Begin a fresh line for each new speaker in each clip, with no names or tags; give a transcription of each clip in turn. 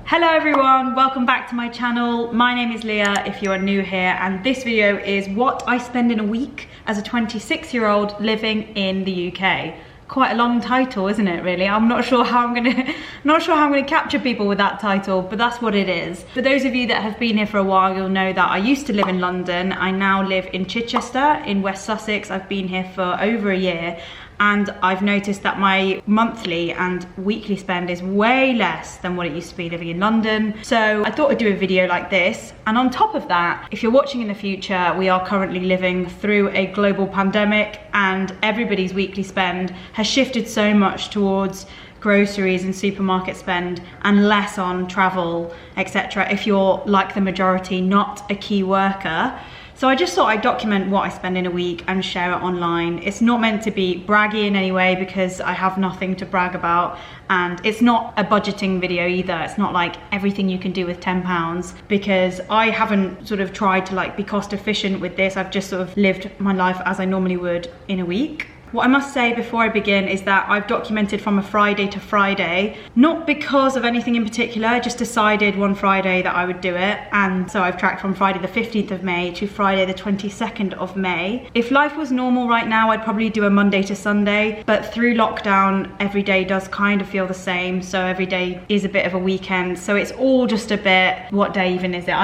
Hello everyone, welcome back to my channel. My name is Leah if you are new here, and this video is what I spend in a week as a 26-year-old living in the UK. Quite a long title, isn't it, really? I'm not sure how I'm gonna capture people with that title, but that's what it is. For those of you that have been here for a while, you'll know that I used to live in London. I now live in Chichester in West Sussex. I've been here for over a year, and I've noticed that my monthly and weekly spend is way less than what it used to be living in London. So I thought I'd do a video like this. And on top of that, if you're watching in the future, we are currently living through a global pandemic, and everybody's weekly spend has shifted so much towards groceries and supermarket spend and less on travel, etc. if you're like the majority, not a key worker. So I just thought I'd document what I spend in a week and share it online. It's not meant to be braggy in any way because I have nothing to brag about, and it's not a budgeting video either. It's not like everything you can do with £10, because I haven't sort of tried to be cost efficient with this. I've just sort of lived my life as I normally would in a week. What I must say before I begin is that I've documented from a Friday to Friday, not because of anything in particular. I just decided one Friday that I would do it, and so I've tracked from Friday the 15th of May to Friday the 22nd of May. If life was normal right now, I'd probably do a Monday to Sunday, but through lockdown, every day does kind of feel the same, so every day is a bit of a weekend. So it's all just a bit, what day even is it?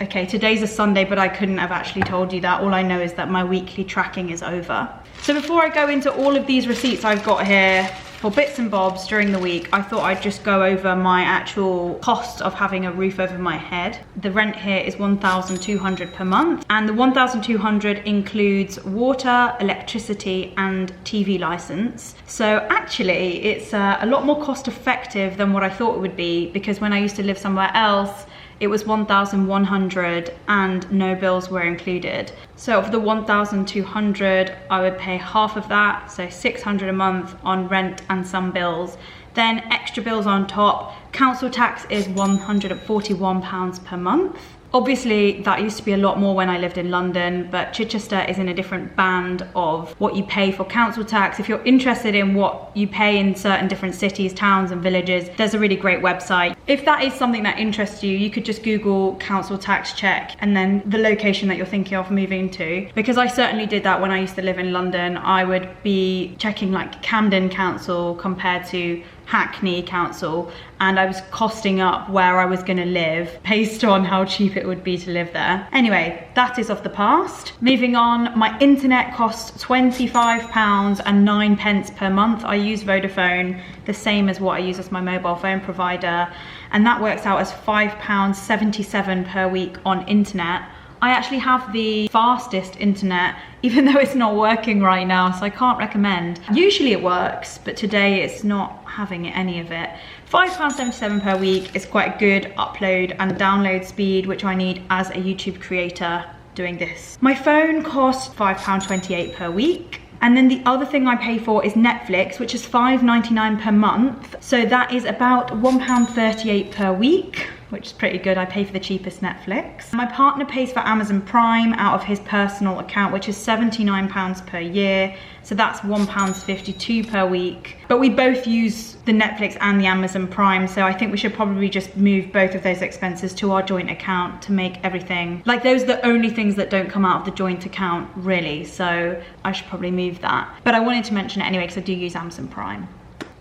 Okay, today's a Sunday, but I couldn't have actually told you that. All I know is that my weekly tracking is over. So before I go into all of these receipts I've got here for bits and bobs during the week, I thought I'd just go over my actual cost of having a roof over my head. The rent here is £1,200 per month, and the £1,200 includes water, electricity, and TV license. So actually, it's a lot more cost effective than what I thought it would be, because when I used to live somewhere else, it was £1,100 and no bills were included. So of the £1,200, I would pay half of that, so £600 a month on rent and some bills. Then extra bills on top. Council tax is £141 per month. Obviously, that used to be a lot more when I lived in London, but Chichester is in a different band of what you pay for council tax. If you're interested in what you pay in certain different cities, towns and villages, there's a really great website. If that is something that interests you, you could just Google council tax check and then the location that you're thinking of moving to. Because I certainly did that when I used to live in London. I would be checking like Camden Council compared to Hackney Council, and I was costing up where I was going to live based on how cheap it would be to live there. Anyway, that is of the past. Moving on, my internet costs £25.09 per month. I use Vodafone, the same as what I use as my mobile phone provider, and that works out as £5.77 per week on internet. I actually have the fastest internet, even though it's not working right now, so I can't recommend. Usually it works, but today it's not having any of it. £5.77 per week is quite a good upload and download speed, which I need as a YouTube creator doing this. My phone costs £5.28 per week. And then the other thing I pay for is Netflix, which is £5.99 per month. So that is about £1.38 per week, which is pretty good. I pay for the cheapest Netflix. My partner pays for Amazon Prime out of his personal account, which is £79 per year. So that's £1.52 per week. But we both use the Netflix and the Amazon Prime, so I think we should probably just move both of those expenses to our joint account to make everything, like those are the only things that don't come out of the joint account, really. So I should probably move that. But I wanted to mention it anyway because I do use Amazon Prime.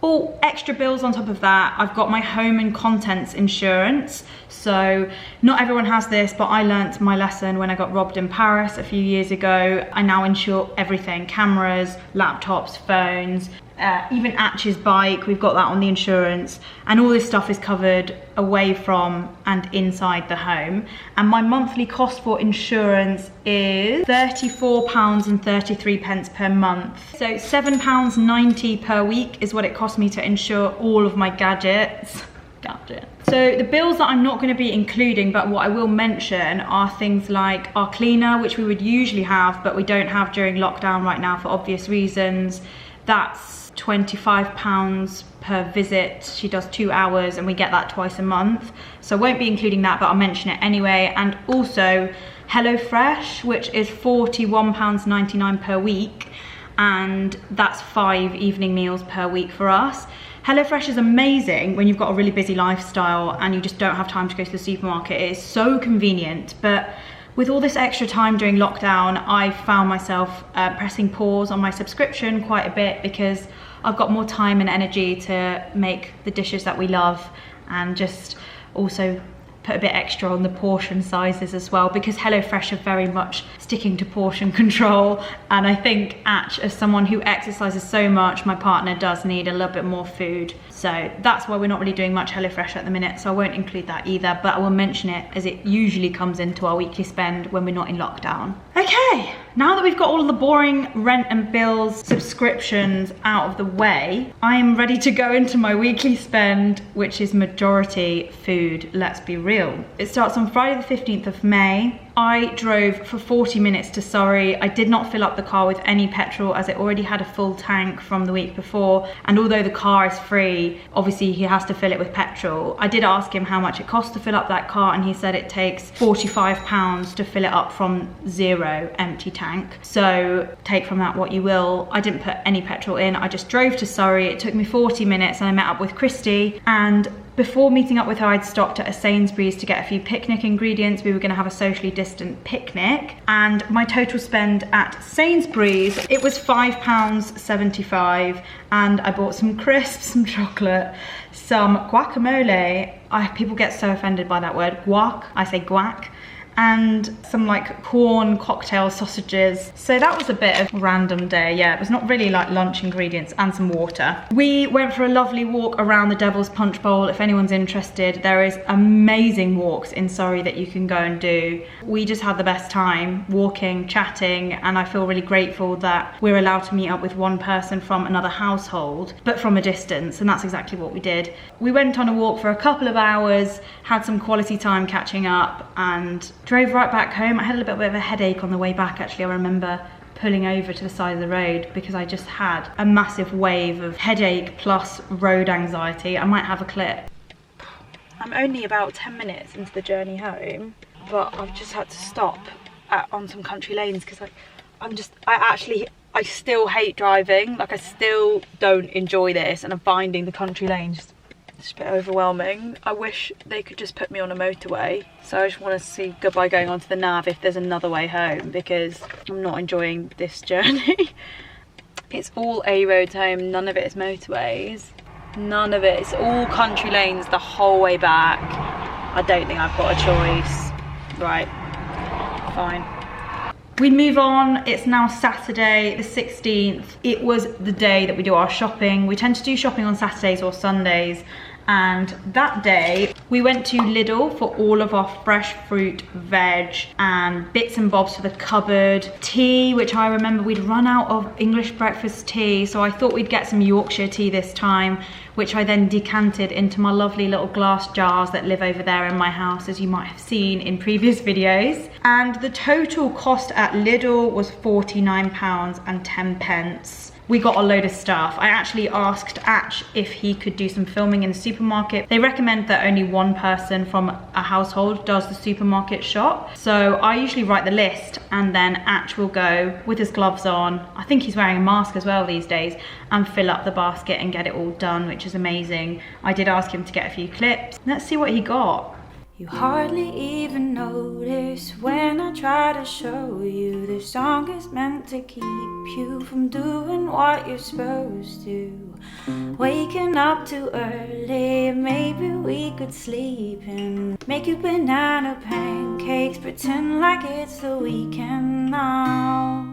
All extra bills on top of that, I've got my home and contents insurance. So not everyone has this, but I learnt my lesson when I got robbed in Paris a few years ago. I now insure everything: cameras, laptops, phones, even Atch's bike, we've got that on the insurance, and all this stuff is covered away from and inside the home. And my monthly cost for insurance is £34.33 per month. So £7.90 per week is what it costs me to insure all of my gadgets. So the bills that I'm not going to be including, but what I will mention, are things like our cleaner, which we would usually have, but we don't have during lockdown right now for obvious reasons. That's £25 per visit. She does 2 hours and we get that twice a month. So I won't be including that, but I'll mention it anyway. And also HelloFresh, which is £41.99 per week. And that's 5 evening meals per week for us. HelloFresh is amazing when you've got a really busy lifestyle and you just don't have time to go to the supermarket. It is so convenient, but with all this extra time during lockdown, I found myself pressing pause on my subscription quite a bit because I've got more time and energy to make the dishes that we love, and just also put a bit extra on the portion sizes as well, because HelloFresh are very much sticking to portion control. And I think as someone who exercises so much, my partner does need a little bit more food. So that's why we're not really doing much HelloFresh at the minute, so I won't include that either, but I will mention it as it usually comes into our weekly spend when we're not in lockdown. Okay, now that we've got all of the boring rent and bills subscriptions out of the way, I am ready to go into my weekly spend, which is majority food, let's be real. It starts on Friday the 15th of May. I drove for 40 minutes to Surrey. I did not fill up the car with any petrol as it already had a full tank from the week before, and although the car is free, obviously he has to fill it with petrol. I did ask him how much it costs to fill up that car, and he said it takes £45 to fill it up from zero empty tank. So take from that what you will. I didn't put any petrol in, I just drove to Surrey. It took me 40 minutes and I met up with Christy, and before meeting up with her, I'd stopped at a Sainsbury's to get a few picnic ingredients. We were gonna have a socially distant picnic, and my total spend at Sainsbury's, it was £5.75, and I bought some crisps, some chocolate, some guacamole. People get so offended by that word, guac, I say guac, and some like corn cocktail sausages. So that was a bit of a random day. Yeah, it was not really like lunch ingredients, and some water. We went for a lovely walk around the Devil's Punch Bowl. If anyone's interested, there is amazing walks in Surrey that you can go and do. We just had the best time walking, chatting, and I feel really grateful that we're allowed to meet up with one person from another household, but from a distance, and that's exactly what we did. We went on a walk for a couple of hours, had some quality time catching up, and drove right back home. I had a little bit of a headache on the way back, actually. I remember pulling over to the side of the road because I just had a massive wave of headache plus road anxiety. I might have a clip. I'm only about 10 minutes into the journey home, but I've just had to stop on some country lanes because I still hate driving. Like, I still don't enjoy this, and I'm finding the country lanes just a bit overwhelming. I wish they could just put me on a motorway. So I just want to see goodbye going onto the nav if there's another way home, because I'm not enjoying this journey. It's all A roads home, none of it is motorways. None of it. It's all country lanes the whole way back. I don't think I've got a choice. Right, fine. We move on. It's now Saturday the 16th. It was the day that we do our shopping. We tend to do shopping on Saturdays or Sundays, and that day we went to Lidl for all of our fresh fruit, veg, and bits and bobs for the cupboard. Tea, which I remember we'd run out of English breakfast tea, so I thought we'd get some Yorkshire tea this time, which I then decanted into my lovely little glass jars that live over there in my house, as you might have seen in previous videos. And the total cost at Lidl was £49.10. We got a load of stuff. I actually asked Atch if he could do some filming in the supermarket. They recommend that only one person from a household does the supermarket shop. So I usually write the list, and then Atch will go with his gloves on. I think he's wearing a mask as well these days, and fill up the basket and get it all done, which is amazing. I did ask him to get a few clips. Let's see what he got.
You hardly even notice when I try to show you this song is meant to keep you from doing what you're supposed to. Waking up too early, maybe we could sleep in. Make you banana pancakes, pretend like it's the weekend now.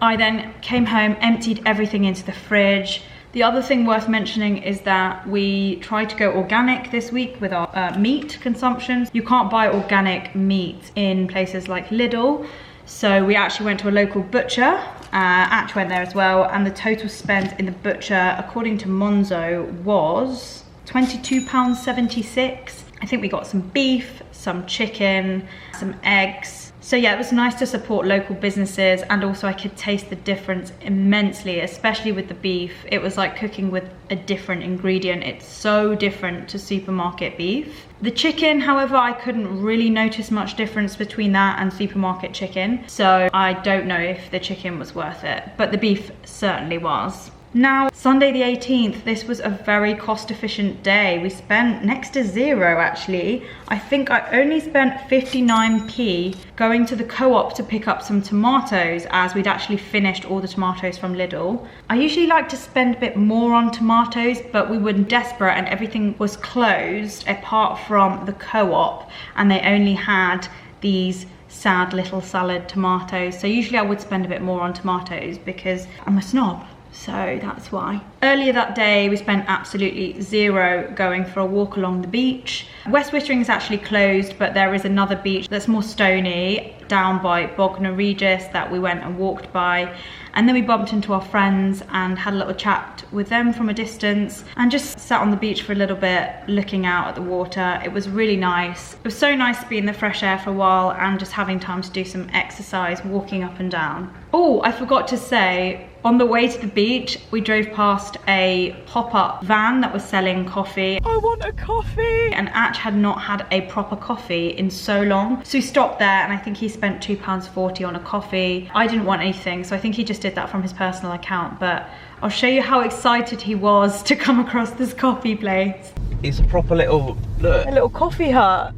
I then came home, emptied everything into the fridge. The other thing worth mentioning is that we tried to go organic this week with our meat consumptions. You can't buy organic meat in places like Lidl, so we actually went to a local butcher. Atch went there as well, and the total spent in the butcher, according to Monzo, was £22.76. I think we got some beef, some chicken, some eggs. So yeah, it was nice to support local businesses, and also I could taste the difference immensely, especially with the beef. It was like cooking with a different ingredient. It's so different to supermarket beef. The chicken, however, I couldn't really notice much difference between that and supermarket chicken. So I don't know if the chicken was worth it, but the beef certainly was. Now, Sunday the 18th, this was a very cost efficient day. We spent next to zero actually. I think I only spent 59p going to the Co-op to pick up some tomatoes, as we'd actually finished all the tomatoes from Lidl. I usually like to spend a bit more on tomatoes, but we were desperate and everything was closed apart from the Co-op, and they only had these sad little salad tomatoes. So usually I would spend a bit more on tomatoes because I'm a snob. So that's why. Earlier that day, we spent absolutely zero going for a walk along the beach. West Wittering is actually closed, but there is another beach that's more stony down by Bognor Regis that we went and walked by. And then we bumped into our friends and had a little chat with them from a distance and just sat on the beach for a little bit, looking out at the water. It was really nice. It was so nice to be in the fresh air for a while and just having time to do some exercise, walking up and down. Oh, I forgot to say, on the way to the beach, we drove past a pop-up van that was selling coffee. I want a coffee! And Atch had not had a proper coffee in so long. So we stopped there and I think he spent £2.40 on a coffee. I didn't want anything, so I think he just did that from his personal account, but I'll show you how excited he was to come across this coffee place.
It's a proper little, look.
A little coffee hut.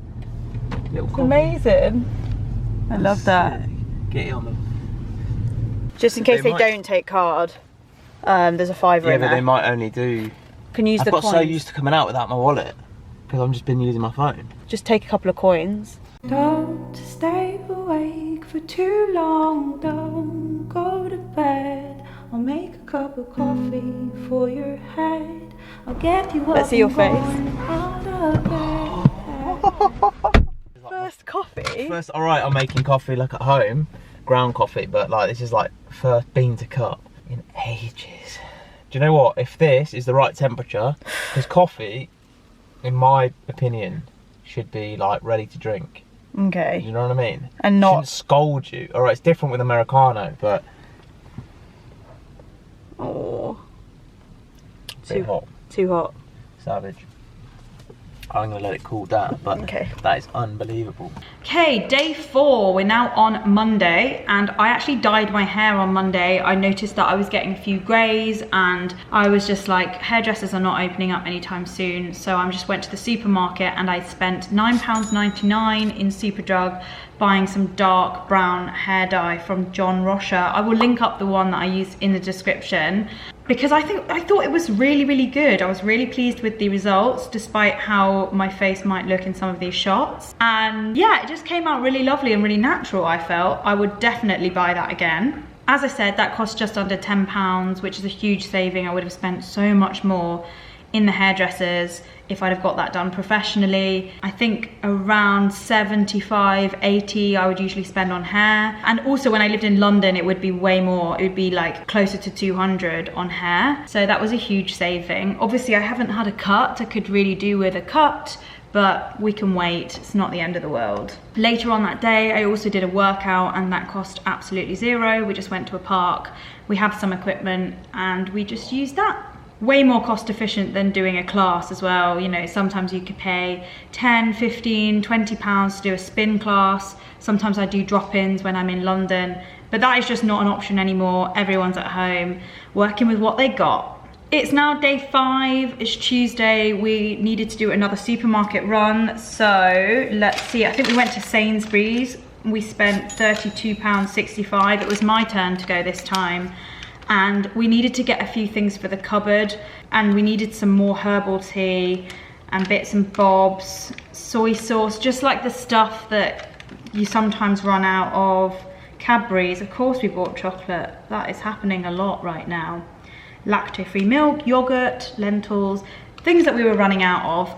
Little coffee.
Amazing. I love that.
Get it on them.
Just in case they don't take card, there's a £5 in there.
Yeah, but they might only do.
Can use the coins.
I've got so used to coming out without my wallet because I've just been using my phone.
Just take a couple of coins.
Don't stay awake for too long, don't go to bed. I'll make a cup of coffee for your head. I'll get you up.
Let's see your face. First coffee?
First, alright, I'm making coffee like at home, ground coffee, but like this is like first bean to cup in ages. Do you know what? If this is the right temperature, because coffee, in my opinion, should be like ready to drink.
Okay.
You know what I mean?
And not
shouldn't scold you. Alright, it's different with Americano, but
oh,
bit hot.
Too hot.
Savage. I'm gonna let it cool down, but
okay.
That is unbelievable.
Okay, day 4. We're now on Monday, and I actually dyed my hair on Monday. I noticed that I was getting a few greys, and I was just like, hairdressers are not opening up anytime soon, so I just went to the supermarket and I spent £9.99 in Superdrug buying some dark brown hair dye from John Rocha. I will link up the one that I used in the description, because I thought it was really good. I was really pleased with the results, despite how my face might look in some of these shots. And yeah, it just came out really lovely and really natural, I felt. I would definitely buy that again. As I said, that cost just under £10, which is a huge saving. I would have spent so much more in the hairdressers if I'd have got that done professionally. I think around 75, 80 I would usually spend on hair. And also when I lived in London, it would be way more. It would be like closer to 200 on hair. So that was a huge saving. Obviously I haven't had a cut. I could really do with a cut, but we can wait. It's not the end of the world. Later on that day, I also did a workout and that cost absolutely zero. We just went to a park. We have some equipment and we just used that. Way more cost efficient than doing a class as well. You know, sometimes you could pay 10, 15, 20 pounds to do a spin class. Sometimes I do drop-ins when I'm in London, but that is just not an option anymore. Everyone's at home working with what they got. It's now day 5, it's Tuesday. We needed to do another supermarket run. So let's see, I think we went to Sainsbury's. We spent £32.65. It was my turn to go this time. And we needed to get a few things for the cupboard, and we needed some more herbal tea and bits and bobs, soy sauce, just like the stuff that you sometimes run out of. Cadbury's, of course we bought chocolate. That is happening a lot right now. Lacto-free milk, yogurt, lentils, things that we were running out of.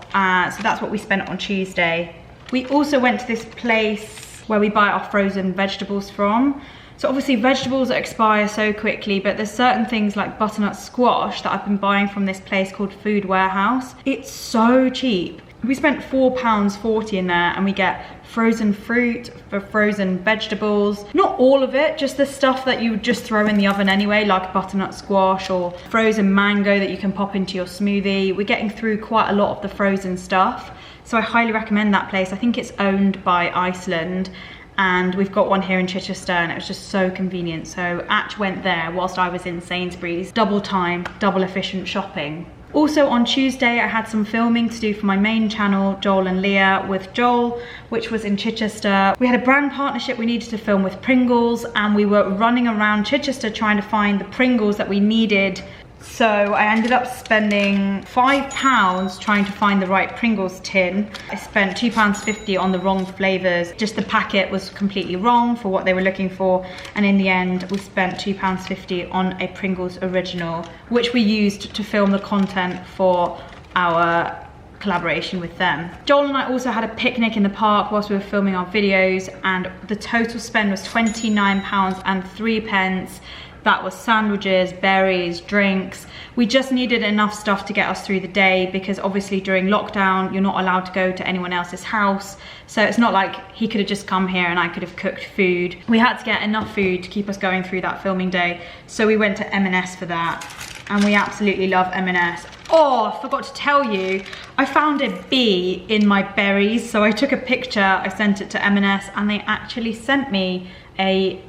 So that's what we spent on Tuesday. We also went to this place where we buy our frozen vegetables from. So obviously vegetables expire so quickly, but there's certain things like butternut squash that I've been buying from this place called Food Warehouse. It's so cheap. We spent £4.40 in there and we get frozen fruit, for frozen vegetables. Not all of it, just the stuff that you would just throw in the oven anyway, like butternut squash or frozen mango that you can pop into your smoothie. We're getting through quite a lot of the frozen stuff. So I highly recommend that place. I think it's owned by Iceland. and we've got one here in Chichester, and it was just so convenient. So Atch went there whilst I was in Sainsbury's. Double time, double efficient shopping. Also on Tuesday, I had some filming to do for my main channel, Joel and Leah with Joel, which was in Chichester. We had a brand partnership we needed to film with Pringles, and we were running around Chichester trying to find the Pringles that we needed. So I ended up spending £5 trying to find the right Pringles tin. I spent £2.50 on the wrong flavours. Just the packet was completely wrong for what they were looking for. And in the end, we spent £2.50 on a Pringles original, which we used to film the content for our collaboration with them. Joel and I also had a picnic in the park whilst we were filming our videos, and the total spend was £29.03. That was sandwiches, berries, drinks. We just needed enough stuff to get us through the day, because obviously during lockdown, you're not allowed to go to anyone else's house. So it's not like he could have just come here and I could have cooked food. We had to get enough food to keep us going through that filming day. So we went to M&S for that, and we absolutely love M&S. Oh, I forgot to tell you, I found a bee in my berries. So I took a picture, I sent it to M&S, and they actually sent me a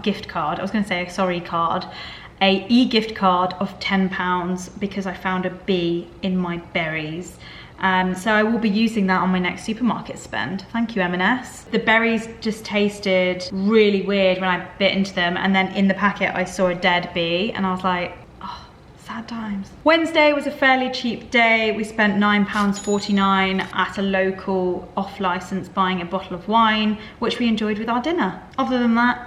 gift card. I was going to say a sorry card, a e-gift card of £10 because I found a bee in my berries. So I will be using that on my next supermarket spend. Thank you, M&S. The berries just tasted really weird when I bit into them, and then in the packet I saw a dead bee, and I was like, oh, sad times. Wednesday was a fairly cheap day. We spent £9.49 at a local off-license buying a bottle of wine, which we enjoyed with our dinner. Other than that,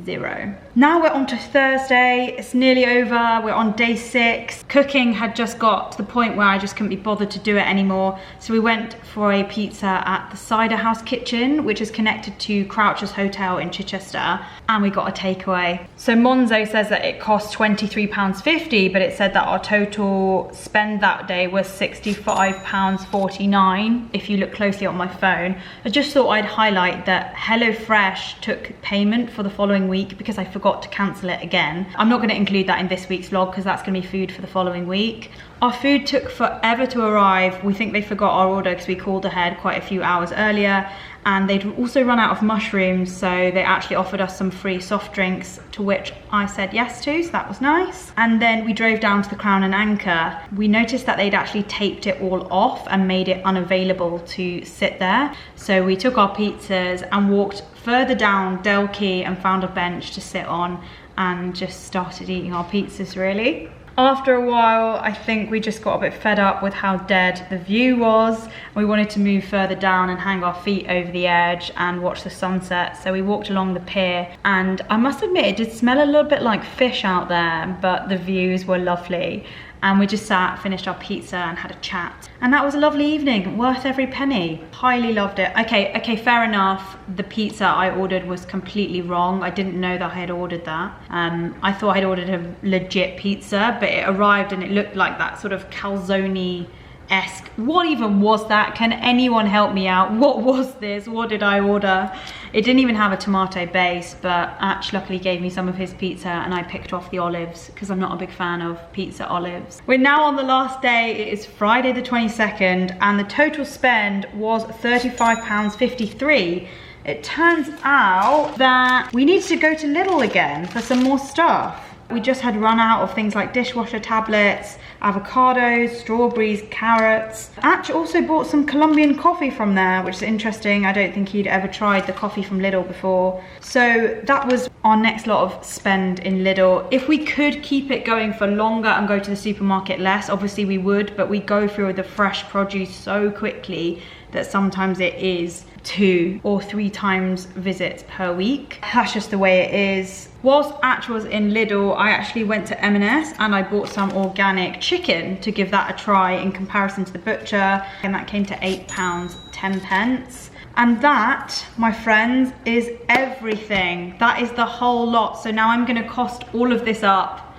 zero. Now we're on to Thursday. It's nearly over. We're on day 6. Cooking had just got to the point where I just couldn't be bothered to do it anymore. So we went for a pizza at the Cider House Kitchen, which is connected to Croucher's Hotel in Chichester, and we got a takeaway. So Monzo says that it cost £23.50, but it said that our total spend that day was £65.49 if you look closely on my phone. I just thought I'd highlight that HelloFresh took payment for the following week because I forgot to cancel it again. I'm not going to include that in this week's vlog because that's going to be food for the following week. Our food took forever to arrive. We think they forgot our order because we called ahead quite a few hours earlier, and they'd also run out of mushrooms, so they actually offered us some free soft drinks, to which I said yes to, so that was nice. And then we drove down to the Crown and Anchor. We noticed that they'd actually taped it all off and made it unavailable to sit there. So we took our pizzas and walked further down Del Quay and found a bench to sit on and just started eating our pizzas, really. After a while, I think we just got a bit fed up with how dead the view was. We wanted to move further down and hang our feet over the edge and watch the sunset. So we walked along the pier, and I must admit it did smell a little bit like fish out there, but the views were lovely. And we just sat, finished our pizza and had a chat. And that was a lovely evening, worth every penny. Highly loved it. Okay, fair enough. The pizza I ordered was completely wrong. I didn't know that I had ordered that. I thought I'd ordered a legit pizza, but it arrived and it looked like that sort of calzone-esque. What even was that? Can anyone help me out? What was this? What did I order? It didn't even have a tomato base, but Atch luckily gave me some of his pizza and I picked off the olives because I'm not a big fan of pizza olives. We're now on the last day. It is Friday the 22nd, and the total spend was £35.53. It turns out that we need to go to Lidl again for some more stuff. We just had run out of things like dishwasher tablets, avocados, strawberries, carrots. Atch also bought some Colombian coffee from there, which is interesting. I don't think he'd ever tried the coffee from Lidl before. So that was our next lot of spend in Lidl. If we could keep it going for longer and go to the supermarket less, obviously we would, but we go through the fresh produce so quickly that sometimes it is 2 or 3 times visits per week. That's just the way it is. Whilst Atch was in Lidl, I actually went to M&S and I bought some organic chicken to give that a try in comparison to the butcher, and that came to £8.10. And that, my friends, is everything. That is the whole lot. So now I'm gonna cost all of this up,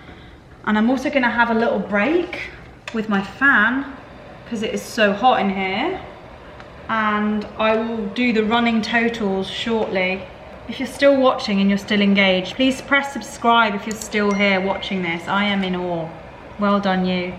and I'm also gonna have a little break with my fan because it is so hot in here. And I will do the running totals shortly. If you're still watching and you're still engaged, please press subscribe if you're still here watching this. I am in awe. Well done, you.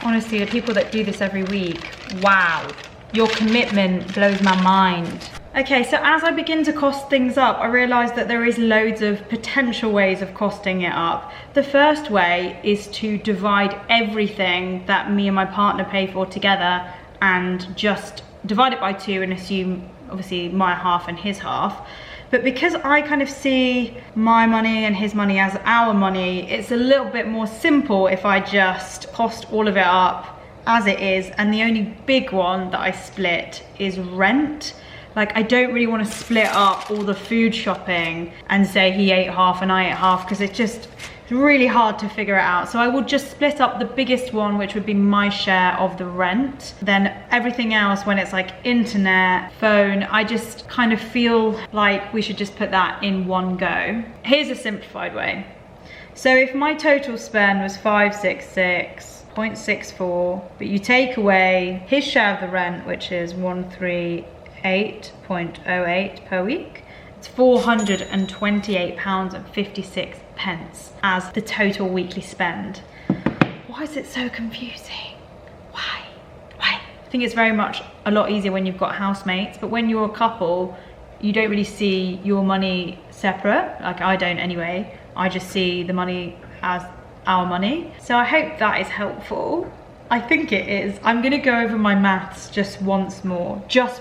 Honestly, the people that do this every week, wow. Your commitment blows my mind. Okay, so as I begin to cost things up, I realise that there is loads of potential ways of costing it up. The first way is to divide everything that me and my partner pay for together and just divide it by 2 and assume obviously my half and his half. But because I kind of see my money and his money as our money, it's a little bit more simple if I just cost all of it up as it is. And the only big one that I split is rent. Like, I don't really want to split up all the food shopping and say he ate half and I ate half, because it's really hard to figure it out. So I will just split up the biggest one, which would be my share of the rent. Then everything else, when it's like internet, phone, I just kind of feel like we should just put that in one go. Here's a simplified way. So if my total spend was 566.64, but you take away his share of the rent, which is 138.08 per week, it's £428.56 as the total weekly spend. Why is it so confusing? Why? I think it's very much a lot easier when you've got housemates, but when you're a couple, you don't really see your money separate. Like, I don't anyway. I just see the money as our money. So I hope that is helpful. I think it is. I'm gonna go over my maths just once more.
So let's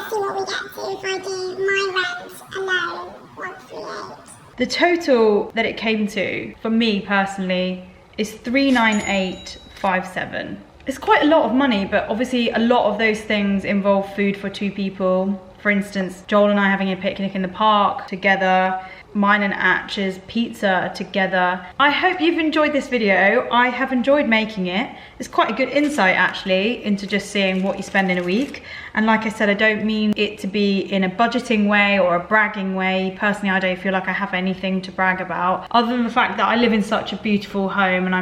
see what we get to if I do my rent alone, 138.
The total that it came to, for me personally, is 398.57. It's quite a lot of money, but obviously a lot of those things involve food for 2 people. For instance, Joel and I having a picnic in the park together, mine and Atch's pizza together. I hope you've enjoyed this video. I have enjoyed making it. It's quite a good insight actually into just seeing what you spend in a week. And like I said, I don't mean it to be in a budgeting way or a bragging way. Personally, I don't feel like I have anything to brag about, other than the fact that I live in such a beautiful home, and I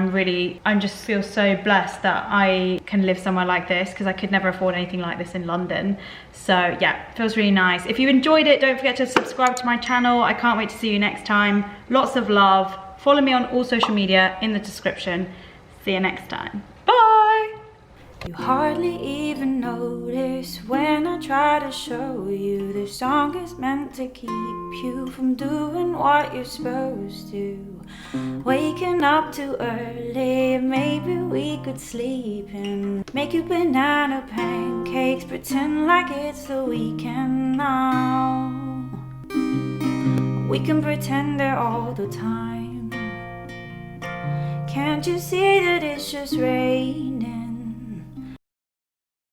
just feel so blessed that I can live somewhere like this, because I could never afford anything like this in London. So yeah, it feels really nice. If you enjoyed it, don't forget to subscribe to my channel. I can't wait to see you next time. Lots of love. Follow me on all social media in the description. See you next time. Bye!
You hardly even notice when I try to show you this song is meant to keep you from doing what you're supposed to. Waking up too early, maybe we could sleep in. Make you banana pancakes, pretend like it's the weekend now. We can pretend it all the time. Can't you see that it's just raining?